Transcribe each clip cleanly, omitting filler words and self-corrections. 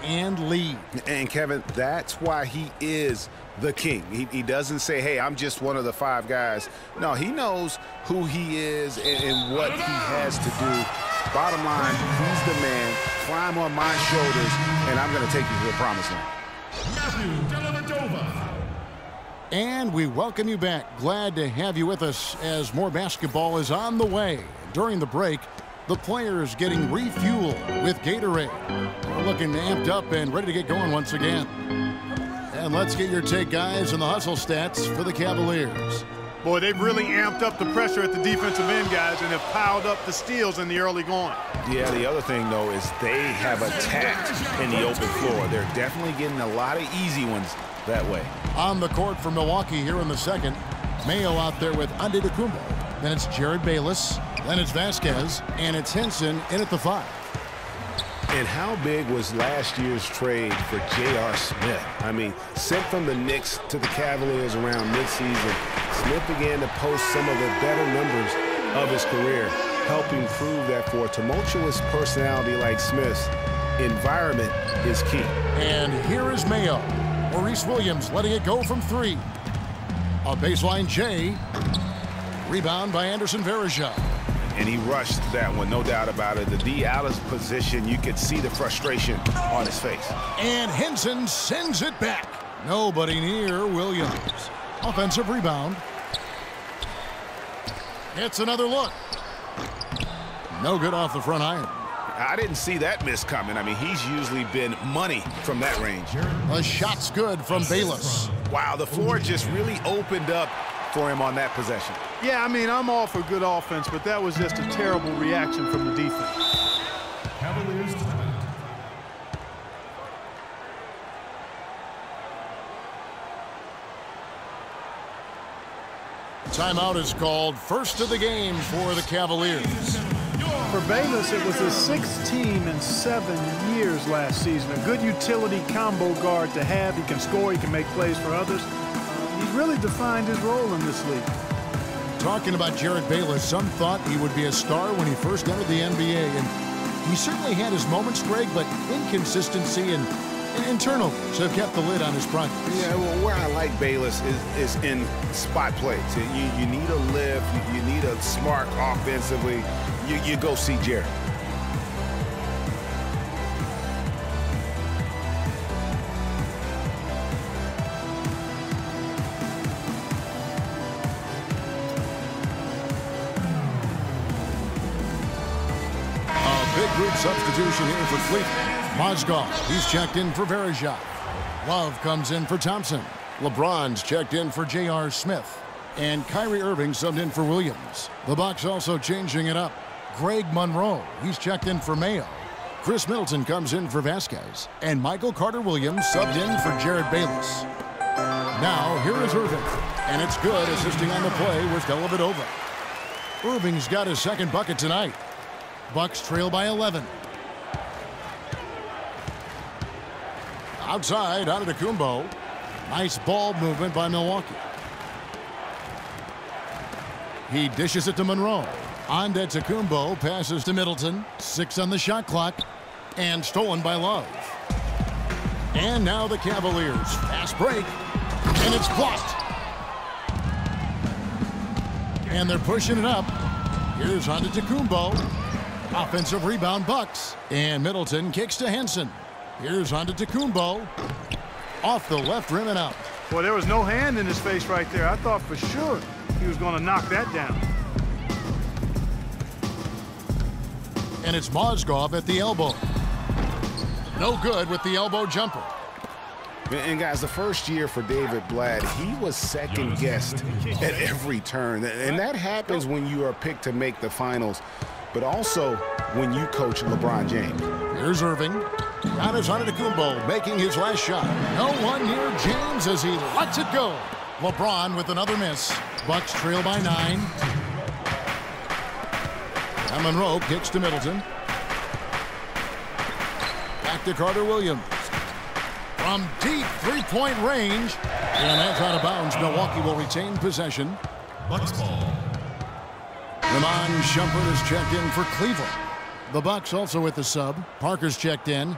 and lead. And, Kevin, that's why he is the king. He doesn't say, hey, I'm just one of the 5 guys. No, he knows who he is and what he has to do. Bottom line, he's the man. Climb on my shoulders, and I'm going to take you to the promised land. And we welcome you back. Glad to have you with us as more basketball is on the way. During the break, the players getting refueled with Gatorade. They're looking amped up and ready to get going once again. And let's get your take, guys, on the hustle stats for the Cavaliers. Boy, they've really amped up the pressure at the defensive end, guys, and have piled up the steals in the early going. Yeah, the other thing, though, is they have attacked in the open floor. They're definitely getting a lot of easy ones that way. On the court for Milwaukee here in the second, Mayo out there with Antetokounmpo. Then it's Jared Bayless. Then it's Vasquez. And it's Henson in at the 5. And how big was last year's trade for J.R. Smith? I mean, sent from the Knicks to the Cavaliers around midseason, Smith began to post some of the better numbers of his career, helping prove that for a tumultuous personality like Smith's, environment is key. And here is Mayo. Maurice Williams letting it go from 3. A baseline J. Rebound by Anderson Varejao. And he rushed that one, no doubt about it. The D out of position, you could see the frustration on his face. And Henson sends it back. Nobody near Williams. Offensive rebound. It's another look. No good off the front iron. I didn't see that miss coming. I mean, he's usually been money from that range. The shot's good from Bayless. Wow, the floor just really opened up for him on that possession. Yeah, I mean, I'm all for good offense, but that was just a terrible reaction from the defense. Cavaliers timeout. Timeout is called. First of the game for the Cavaliers. For Bayless, it was his 6th team in 7 years last season. A good utility combo guard to have. He can score, he can make plays for others. He's really defined his role in this league. Talking about Jared Bayless, some thought he would be a star when he first entered the NBA, and he certainly had his moments, Greg, but inconsistency and turnovers have kept the lid on his progress. Yeah, well, where I like Bayless is in spot plays. You need a lift, you need a smart offensively. You go see Jared. Big group substitution here for Cleveland. Mozgov, he's checked in for Varejao. Love comes in for Thompson. LeBron's checked in for J.R. Smith. And Kyrie Irving subbed in for Williams. The Bucks also changing it up. Greg Monroe, he's checked in for Mayo. Chris Middleton comes in for Vasquez. And Michael Carter-Williams subbed in for Jared Bayless. Now, here is Irving. And it's good, assisting on the play with Dellavedova. Irving's got his second bucket tonight. Bucks trail by 11. Outside, Antetokounmpo. Nice ball movement by Milwaukee. He dishes it to Monroe. Antetokounmpo passes to Middleton. 6 on the shot clock. And stolen by Love. And now the Cavaliers. Fast break. And it's blocked. And they're pushing it up. Here's Antetokounmpo. Offensive rebound, Bucks. And Middleton kicks to Henson. Here's Antetokounmpo. Off the left rim and out. Boy, there was no hand in his face right there. I thought for sure he was going to knock that down. And it's Mozgov at the elbow. No good with the elbow jumper. And, guys, the first year for David Blatt, he was second-guessed at every turn. And that happens when you are picked to make the finals, but also when you coach LeBron James. Here's Irving. Giannis Antetokounmpo making his last shot. No one near James as he lets it go. LeBron with another miss. Bucks trail by 9. And Monroe kicks to Middleton. Back to Carter-Williams. From deep three-point range. And that's out of bounds. Milwaukee will retain possession. Bucks ball. Ramon Shumpert is checked in for Cleveland. The Bucks also with the sub. Parker's checked in.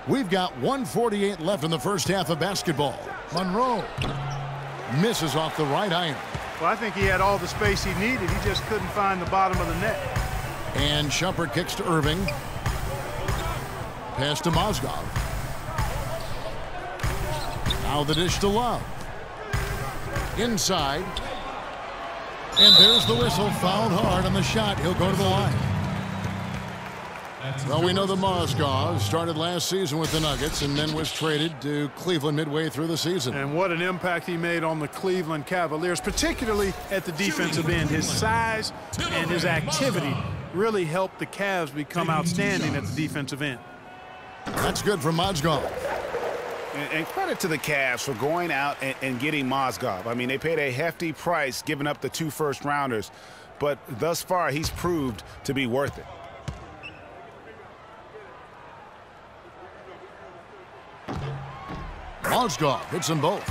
We've got 1:48 left in the first half of basketball. Monroe misses off the right iron. Well, I think he had all the space he needed. He just couldn't find the bottom of the net. And Shumpert kicks to Irving. Pass to Mozgov. Now the dish to Love. Inside. And there's the whistle. Fouled hard on the shot. He'll go to the line. Well, we know that Mozgov started last season with the Nuggets and then was traded to Cleveland midway through the season. And what an impact he made on the Cleveland Cavaliers, particularly at the defensive end. His size and his activity really helped the Cavs become outstanding at the defensive end. That's good for Mozgov. And credit to the Cavs for going out and getting Mozgov. I mean, they paid a hefty price giving up the 2 first-rounders, but thus far he's proved to be worth it. Mozgov hits them both.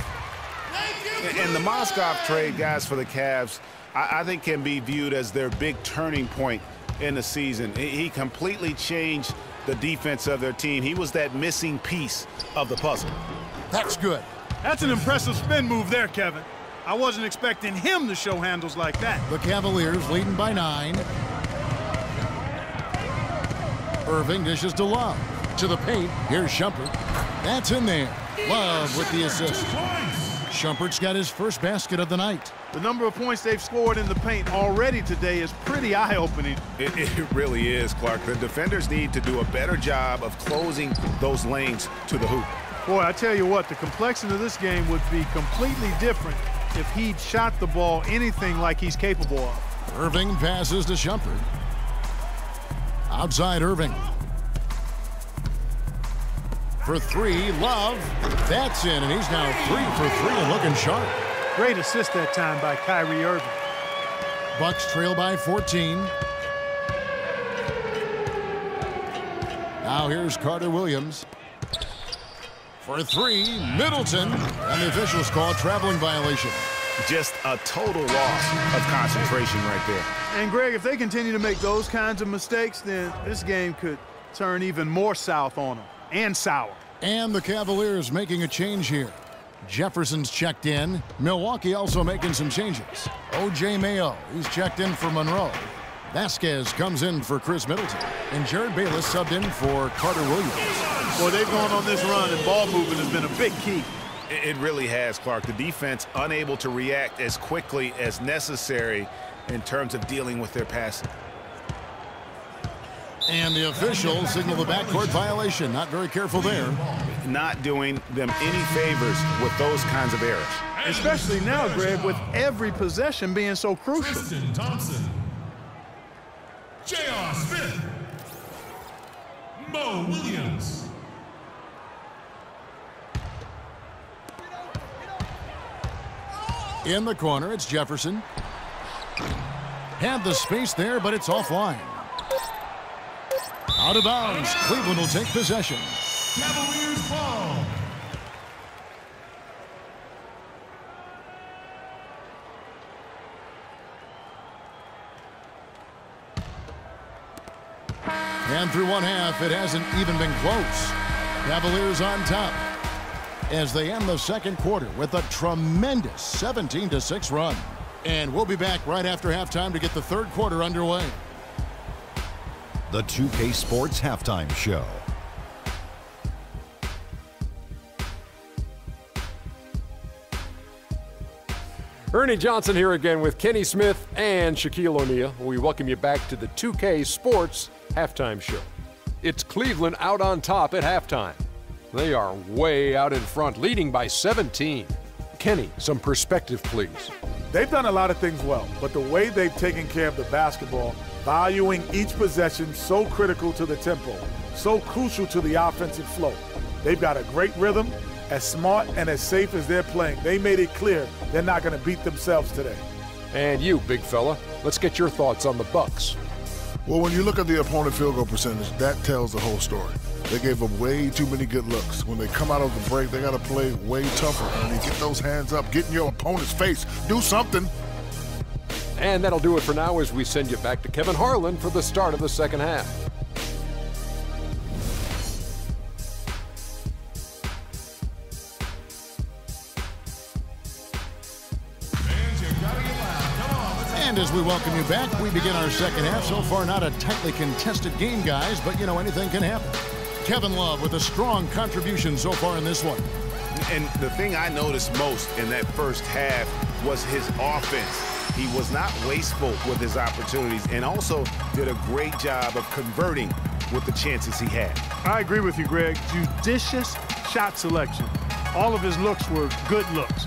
And the Mozgov trade, guys, for the Cavs, I think can be viewed as their big turning point in the season. He completely changed the defense of their team. He was that missing piece of the puzzle. That's good. That's an impressive spin move there, Kevin. I wasn't expecting him to show handles like that. The Cavaliers leading by 9. Irving dishes to Love. To the paint. Here's Shumpert. That's in there. Love with the assist. Shumpert's got his first basket of the night. The number of points they've scored in the paint already today is pretty eye-opening. It really is, Clark. The defenders need to do a better job of closing those lanes to the hoop. Boy, I tell you what, the complexion of this game would be completely different if he'd shot the ball anything like he's capable of. Irving passes to Shumpert. Outside Irving. For 3, Love. That's in, and he's now 3 for 3 and looking sharp. Great assist that time by Kyrie Irving. Bucks trail by 14. Now here's Carter Williams. For 3, Middleton. And the officials call traveling violation. Just a total loss of concentration right there. And, Greg, if they continue to make those kinds of mistakes, then this game could turn even more south on them. And sour. And the Cavaliers making a change here. Jefferson's checked in. Milwaukee also making some changes. O.J. Mayo, he's checked in for Monroe. Vasquez comes in for Chris Middleton. And Jared Bayless subbed in for Carter Williams. Boy, they've gone on this run, and ball movement has been a big key. It really has, Clark. The defense unable to react as quickly as necessary in terms of dealing with their passing. And the officials signal the backcourt violation. Not very careful there. Not doing them any favors with those kinds of errors. Especially now, Greg, with every possession being so crucial. Tristan Thompson. J.R. Smith. Mo Williams. In the corner, it's Jefferson. Had the space there, but it's offline. Out of bounds. Cleveland will take possession. Cavaliers ball. And through one half, it hasn't even been close. Cavaliers on top as they end the second quarter with a tremendous 17-6 run. And we'll be back right after halftime to get the third quarter underway. The 2K Sports Halftime Show. Ernie Johnson here again with Kenny Smith and Shaquille O'Neal. We welcome you back to the 2K Sports Halftime Show. It's Cleveland out on top at halftime. They are way out in front, leading by 17. Kenny, some perspective, please. They've done a lot of things well, but the way they've taken care of the basketball, valuing each possession so critical to the tempo, so crucial to the offensive flow. They've got a great rhythm, as smart and as safe as they're playing. They made it clear they're not going to beat themselves today. And you, big fella, let's get your thoughts on the Bucks. Well, when you look at the opponent field goal percentage, that tells the whole story. They gave up way too many good looks. When they come out of the break, they got to play way tougher. I mean, get those hands up, get in your opponent's face, do something. And that'll do it for now as we send you back to Kevin Harlan for the start of the second half. And as we welcome you back, we begin our second half. So far, not a tightly contested game, guys, but, you know, anything can happen. Kevin Love with a strong contribution so far in this one. And the thing I noticed most in that first half was his offense. He was not wasteful with his opportunities and also did a great job of converting with the chances he had. I agree with you, Greg. Judicious shot selection. All of his looks were good looks.